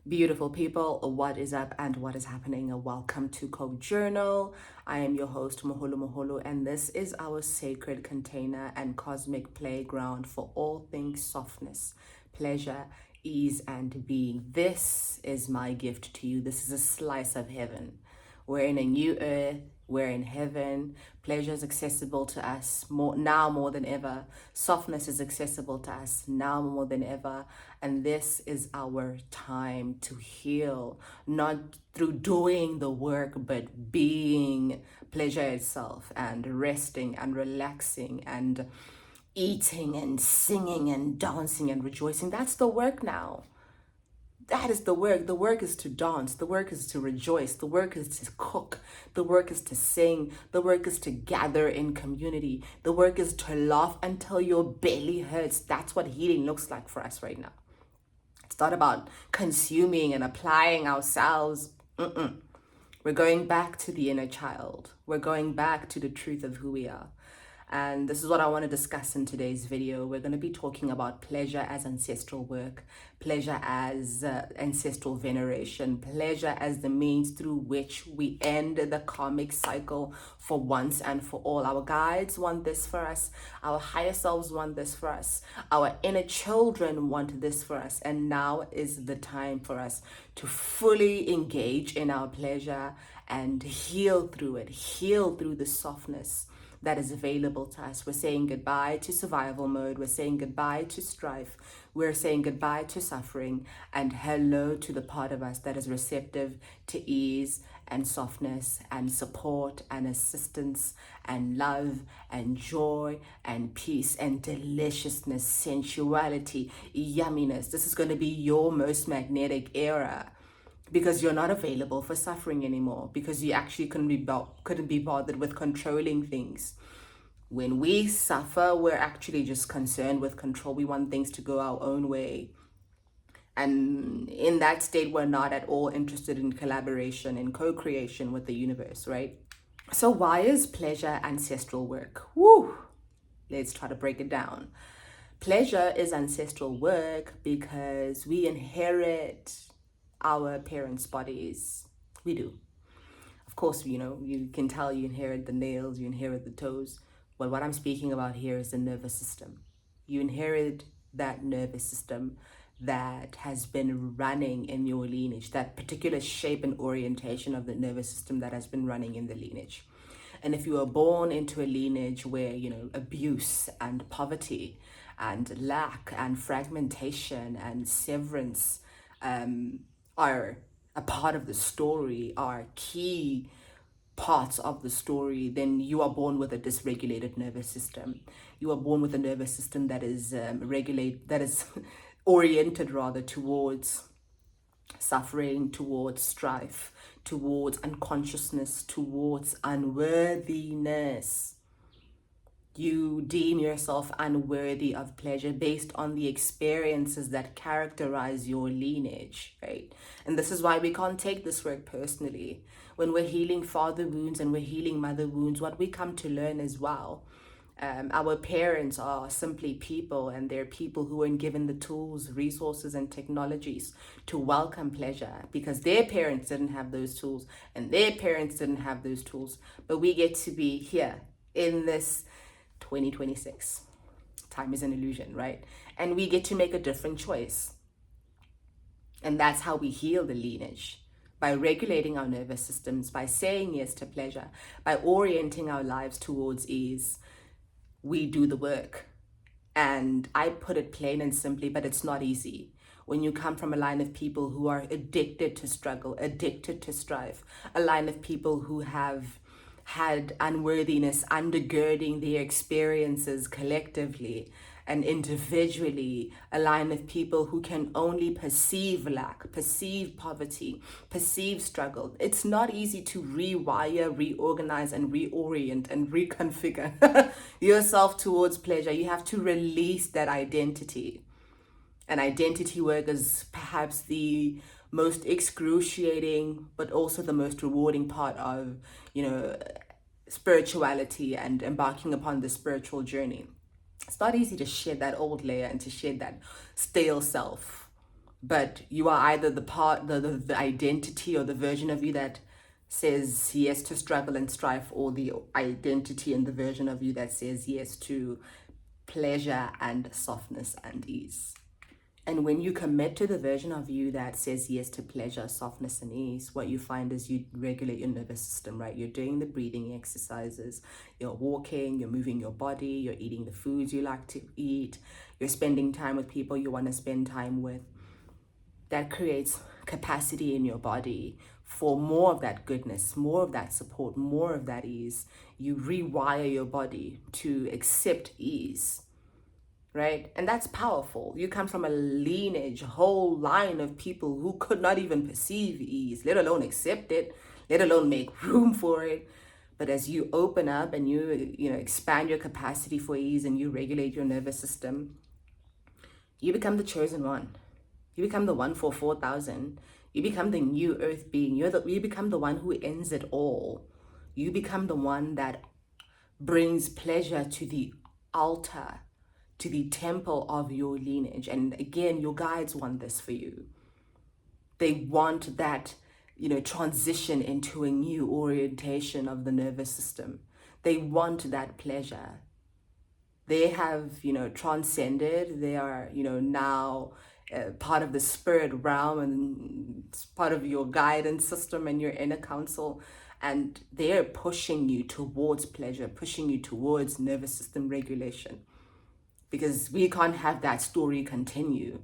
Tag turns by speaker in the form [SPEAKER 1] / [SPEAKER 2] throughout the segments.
[SPEAKER 1] Beautiful people, what is up and what is happening? Welcome to Code Journal. I am your host, Moholo Moholo, and this is our sacred container and cosmic playground for all things softness, pleasure, ease, and being. This is my gift to you. This is a slice of heaven. We're in a new earth. We're in heaven. Pleasure is accessible to us more than ever. Softness is accessible to us now more than ever. And this is our time to heal, not through doing the work, but being pleasure itself and resting and relaxing and eating and singing and dancing and rejoicing. That's the work now. That is the work. The work is to dance. The work is to rejoice. The work is to cook. The work is to sing. The work is to gather in community. The work is to laugh until your belly hurts. That's what healing looks like for us right now. It's not about consuming and applying ourselves. We're going back to the inner child. We're going back to the truth of who we are. And this is what I want to discuss in today's video. We're going to be talking about pleasure as ancestral work, pleasure as ancestral veneration, pleasure as the means through which we end the karmic cycle for once and for all. Our guides want this for us. Our higher selves want this for us. Our inner children want this for us. And now is the time for us to fully engage in our pleasure and heal through it, heal through the softness that is available to us. We're saying goodbye to survival mode. We're saying goodbye to strife. We're saying goodbye to suffering and hello to the part of us that is receptive to ease and softness and support and assistance and love and joy and peace and deliciousness, sensuality, yumminess. This is going to be your most magnetic era, because you're not available for suffering anymore, because you actually couldn't be bothered with controlling things. When we suffer, we're actually just concerned with control. We want things to go our own way. And in that state, we're not at all interested in collaboration and co-creation with the universe, right? So why is pleasure ancestral work? Woo! Let's try to break it down. Pleasure is ancestral work because we inherit our parents' bodies. We do. Of course, you can tell you inherit the nails, you inherit the toes. But what I'm speaking about here is the nervous system. You inherit that nervous system that has been running in your lineage, that particular shape and orientation of the nervous system that has been running in the lineage. And if you are born into a lineage where, abuse and poverty and lack and fragmentation and severance are a part of the story, are key parts of the story, then you are born with a dysregulated nervous system. You are born with a nervous system that is oriented rather towards suffering, towards strife, towards unconsciousness, towards unworthiness. You deem yourself unworthy of pleasure based on the experiences that characterize your lineage, right? And this is why we can't take this work personally. When we're healing father wounds and we're healing mother wounds, what we come to learn as well, our parents are simply people, and they're people who weren't given the tools, resources, and technologies to welcome pleasure because their parents didn't have those tools and their parents didn't have those tools. But we get to be here in this 2026. Time is an illusion, right? And we get to make a different choice. And that's how we heal the lineage. By regulating our nervous systems, by saying yes to pleasure, by orienting our lives towards ease, we do the work. And I put it plain and simply, but it's not easy. When you come from a line of people who are addicted to struggle, addicted to strife, a line of people who have had unworthiness undergirding their experiences collectively and individually, a line of people who can only perceive lack, perceive poverty, perceive struggle. It's not easy to rewire, reorganize, and reorient and reconfigure yourself towards pleasure. You have to release that identity. And identity work is perhaps the most excruciating, but also the most rewarding part of, spirituality and embarking upon the spiritual journey. It's not easy to shed that old layer and to shed that stale self. but you are either the identity or the version of you that says yes to struggle and strife, or the identity and the version of you that says yes to pleasure and softness and ease. And when you commit to the version of you that says yes to pleasure, softness, and ease, what you find is you regulate your nervous system, right? You're doing the breathing exercises, you're walking, you're moving your body, you're eating the foods you like to eat, you're spending time with people you want to spend time with. That creates capacity in your body for more of that goodness, more of that support, more of that ease. You rewire your body to accept ease, right? And that's powerful. You come from a lineage, a whole line of people who could not even perceive ease, let alone accept it, let alone make room for it. But as you open up and you expand your capacity for ease and you regulate your nervous system, you become the chosen one. You become the one for 4,000. You become the new earth being. You become the one who ends it all. You become the one that brings pleasure to the altar, to the temple of your lineage. And again, your guides want this for you. They want that, transition into a new orientation of the nervous system. They want that pleasure. They have, transcended. They are, now part of the spirit realm, and it's part of your guidance system and your inner council. And they're pushing you towards pleasure, pushing you towards nervous system regulation, because we can't have that story continue.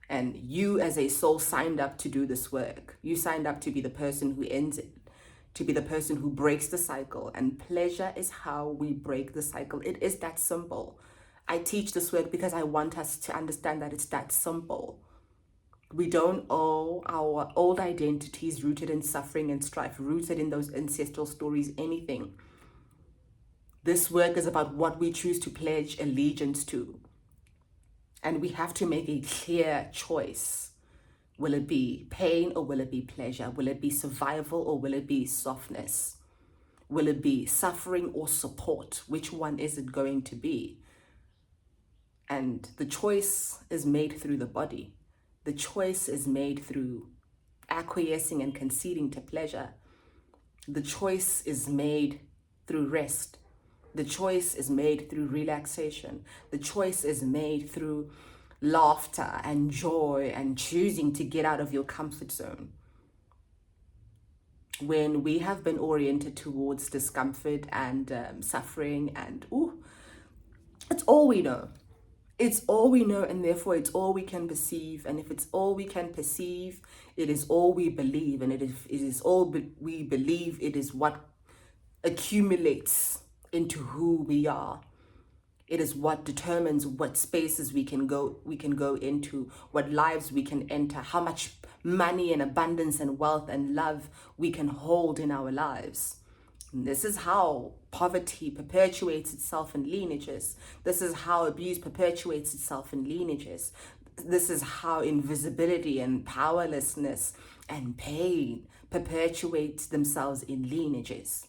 [SPEAKER 1] And you as a soul signed up to do this work. You signed up to be the person who ends it, to be the person who breaks the cycle. And pleasure is how we break the cycle. It is that simple. I teach this work because I want us to understand that it's that simple. We don't owe our old identities rooted in suffering and strife, rooted in those ancestral stories, anything. This work is about what we choose to pledge allegiance to. And we have to make a clear choice. Will it be pain or will it be pleasure? Will it be survival or will it be softness? Will it be suffering or support? Which one is it going to be? And the choice is made through the body. The choice is made through acquiescing and conceding to pleasure. The choice is made through rest. The choice is made through relaxation. The choice is made through laughter and joy and choosing to get out of your comfort zone. When we have been oriented towards discomfort and suffering and it's all we know. It's all we know, and therefore it's all we can perceive. And if it's all we can perceive, it is all we believe. And it is all we believe, it is what accumulates into who we are. It is what determines what spaces we can go into, what lives we can enter, how much money and abundance and wealth and love we can hold in our lives. And this is how poverty perpetuates itself in lineages. This is how abuse perpetuates itself in lineages. This is how invisibility and powerlessness and pain perpetuate themselves in lineages.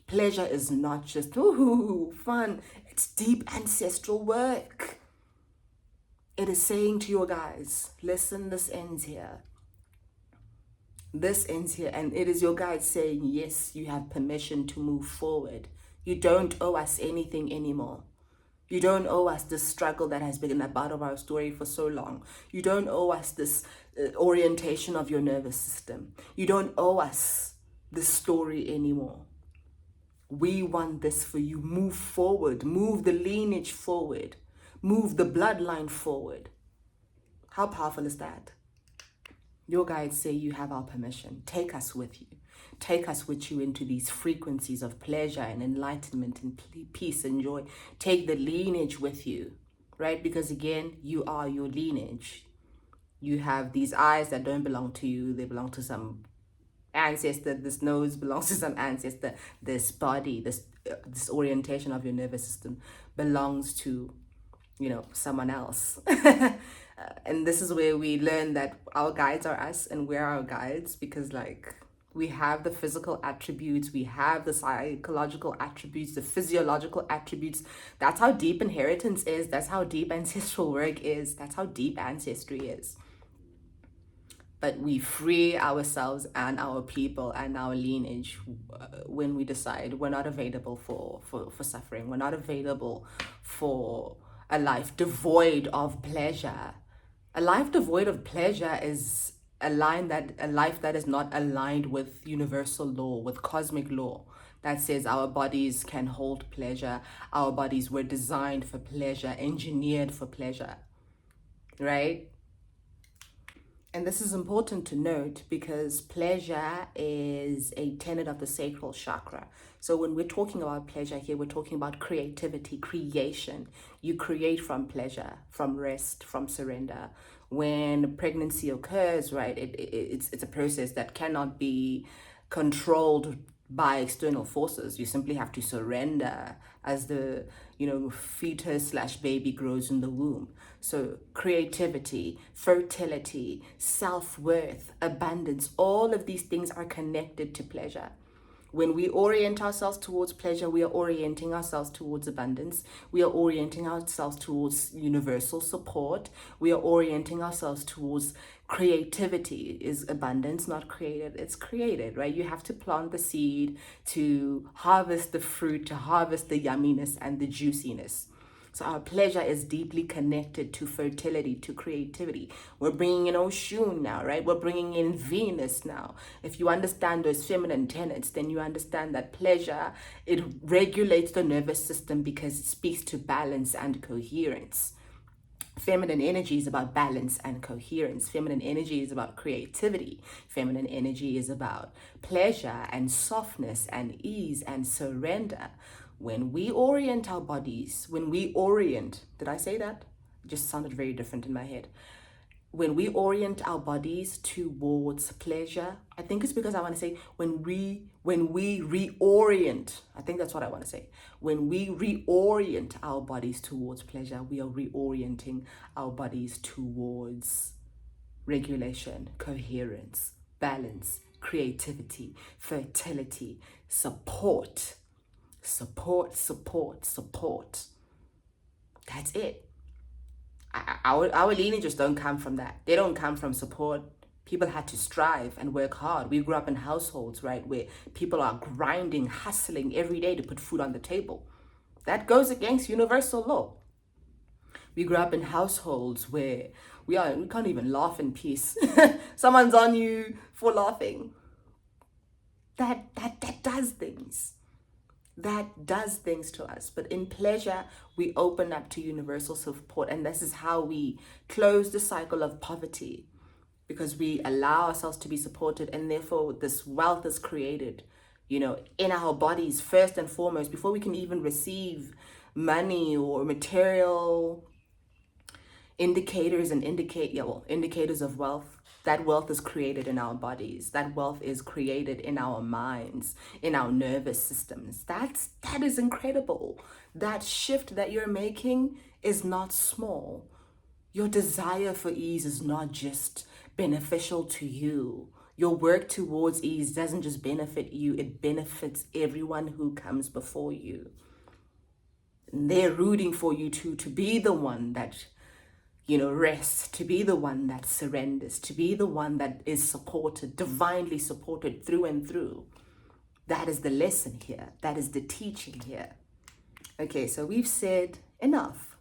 [SPEAKER 1] Pleasure is not just fun. It's deep ancestral work. It is saying to your guides, listen, this ends here. This ends here. And it is your guides saying, yes, you have permission to move forward. You don't owe us anything anymore. You don't owe us this struggle that has been a part of our story for so long. You don't owe us this orientation of your nervous system. You don't owe us this story anymore. We want this for you. Move forward. Move the lineage forward. Move the bloodline forward. How powerful is that? Your guides say you have our permission. Take us with you. Take us with you into these frequencies of pleasure and enlightenment and peace and joy. Take the lineage with you, right? Because again, you are your lineage. You have these eyes that don't belong to you. They belong to some ancestor. This nose belongs to some ancestor. This body, this orientation of your nervous system belongs to, someone else. And this is where we learn that our guides are us and we're our guides, because we have the physical attributes, we have the psychological attributes, the physiological attributes. That's how deep inheritance is. That's how deep ancestral work is. That's how deep ancestry is. but we free ourselves and our people and our lineage when we decide we're not available for suffering. We're not available for a life devoid of pleasure. A life devoid of pleasure is a life that is not aligned with universal law, with cosmic law that says our bodies can hold pleasure. Our bodies were designed for pleasure, engineered for pleasure, right? And this is important to note because pleasure is a tenet of the sacral chakra. So when we're talking about pleasure here, we're talking about creativity, creation. You create from pleasure, from rest, from surrender. When pregnancy occurs, right, it's a process that cannot be controlled by external forces. You simply have to surrender as the fetus slash baby grows in the womb. So creativity, fertility, self-worth, abundance, all of these things are connected to pleasure. When we orient ourselves towards pleasure, we are orienting ourselves towards abundance. We are orienting ourselves towards universal support. We are orienting ourselves towards creativity. Is abundance not created? It's created, right? You have to plant the seed to harvest the fruit, to harvest the yumminess and the juiciness. So our pleasure is deeply connected to fertility, to creativity. We're bringing in Oshun now, right? We're bringing in Venus now. If you understand those feminine tenets, then you understand that pleasure, it regulates the nervous system because it speaks to balance and coherence. Feminine energy is about balance and coherence. Feminine energy is about creativity. Feminine energy is about pleasure and softness and ease and surrender. When we orient our bodies, did I say that? It just sounded very different in my head. When we orient our bodies towards pleasure, I think it's because I want to say when we reorient, I think that's what I want to say. When we reorient our bodies towards pleasure, we are reorienting our bodies towards regulation, coherence, balance, creativity, fertility, support. Support. That's it. Our lineages don't come from that. They don't come from support. People had to strive and work hard. We grew up in households, right, where people are grinding, hustling every day to put food on the table. That goes against universal law. We grew up in households where we can't even laugh in peace. Someone's on you for laughing. That does things. That does things to us. But in pleasure, we open up to universal support. And this is how we close the cycle of poverty, because we allow ourselves to be supported. And therefore, this wealth is created, in our bodies, first and foremost, before we can even receive money or material indicators indicators of wealth. That wealth is created in our bodies. That wealth is created in our minds, in our nervous systems. That is incredible. That shift that you're making is not small. Your desire for ease is not just beneficial to you. Your work towards ease doesn't just benefit you, it benefits everyone who comes before you. And they're rooting for you to be the one that rest, to be the one that surrenders, to be the one that is supported, divinely supported through and through. That is the lesson here. That is the teaching here. Okay, so we've said enough.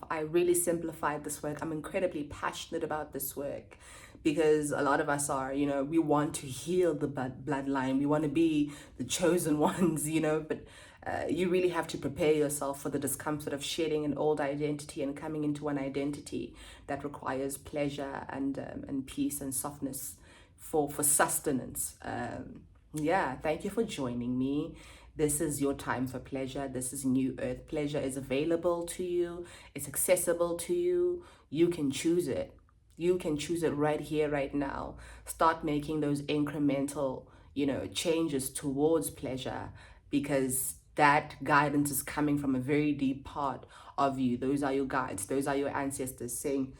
[SPEAKER 1] I really simplified this work. I'm incredibly passionate about this work because a lot of us are, we want to heal the bloodline. We want to be the chosen ones, but you really have to prepare yourself for the discomfort of shedding an old identity and coming into an identity that requires pleasure and peace and softness for sustenance. Thank you for joining me. This is your time for pleasure. This is New Earth. Pleasure is available to you. It's accessible to you. You can choose it. You can choose it right here, right now. Start making those incremental, changes towards pleasure, because that guidance is coming from a very deep part of you. Those are your guides. Those are your ancestors saying,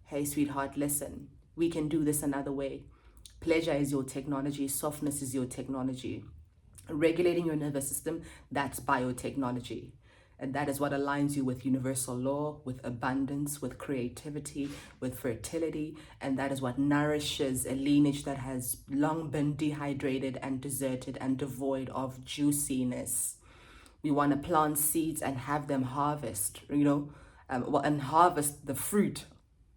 [SPEAKER 1] hey, sweetheart, listen, we can do this another way. Pleasure is your technology. Softness is your technology. Regulating your nervous system, that's biotechnology. And that is what aligns you with universal law, with abundance, with creativity, with fertility. And that is what nourishes a lineage that has long been dehydrated and deserted and devoid of juiciness. We want to plant seeds and have them harvest, and harvest the fruit,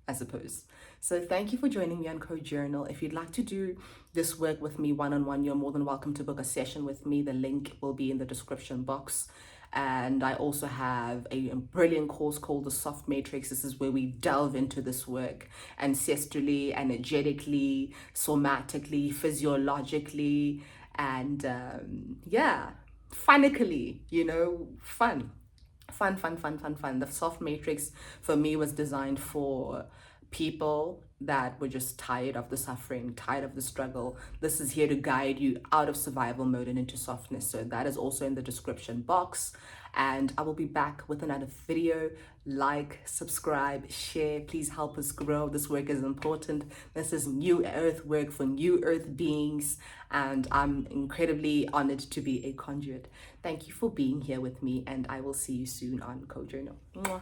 [SPEAKER 1] I suppose. So thank you for joining me on Co-Journal. If you'd like to do this work with me one-on-one, you're more than welcome to book a session with me. The link will be in the description box. And I also have a brilliant course called the Soft Matrix. This is where we delve into this work ancestrally, energetically, somatically, physiologically, and funically, fun. The Soft Matrix for me was designed for people that were just tired of the suffering, tired of the struggle. This is here to guide you out of survival mode and into softness. So that is also in the description box. And I will be back with another video. Like, subscribe, share. Please help us grow. This work is important. This is new earth work for new earth beings. And I'm incredibly honored to be a conduit. Thank you for being here with me. And I will see you soon on Co-Journal. Mwah.